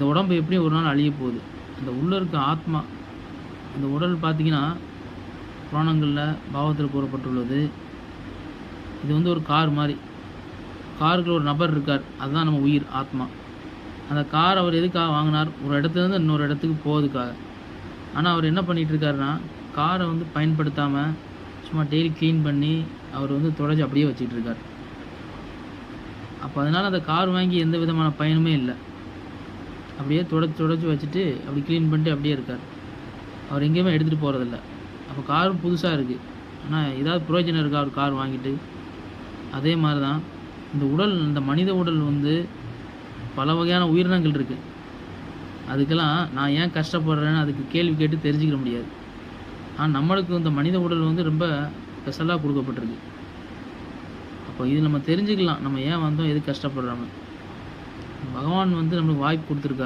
இந்த உடம்பு எப்படியும் ஒரு நாள் அழிய போகுது. அந்த உள்ள இருக்க ஆத்மா, இந்த உடல் பார்த்தீங்கன்னா, புராணங்கள்ல பாகவத்தில கூறப்பட்டுள்ளது. இது வந்து ஒரு கார் மாரி. காருக்குள்ள ஒரு நபர் இருக்கார். அதுதான் நம்ம உயிர், ஆத்மா. அந்த கார் அவர் எதுக்காக வாங்குனார்? ஒரு இடத்துலேருந்து இன்னொரு இடத்துக்கு போவதுக்காக. ஆனா, அவர் என்ன பண்ணிட்டு இருக்காருன்னா, கார வந்து பயன்படுத்தாம, சும்மா டெய்லி கிளீன் பண்ணி, அவர் வந்து தொடச்சு அப்படியே வச்சுட்டு இருக்கார். அப்ப அதனால அந்த கார் வாங்கி எந்த விதமான பயனுமே இல்ல. அப்படியே தொடச்சு வச்சுட்டு, அப்படி கிளீன் பண்ணிட்டு அப்படியே இருக்கார். அவர் எங்கேயுமே எடுத்துட்டு போறதில்ல. அப்ப காரும் புதுசா இருக்கு. ஆனா, ஏதாவது பிரயோஜனம் இருக்கா ஒரு கார் வாங்கிட்டு? அதே மாரி தான் இந்த உடல், இந்த மனித உடல் வந்து பல வகையான உயிரினங்கள் இருக்கு. அதுக்கெல்லாம் நான் ஏன் கஷ்டப்படுறேன்னு அதுக்கு கேள்வி கேட்டு தெரிஞ்சுக்கிற முடியாது. ஆனா, நம்மளுக்கு இந்த மனித உடல் வந்து ரொம்ப ஸ்பெஷலா குடுக்கப்பட்டிருக்கு. அப்போ இது நம்ம தெரிஞ்சுக்கலாம். நம்ம ஏன் வந்தோம்? எதுக்கு கஷ்டப்படுறோம்னு. பகவான் வந்து நம்மளுக்கு வாய்ப்பு குடுத்துருக்கார்.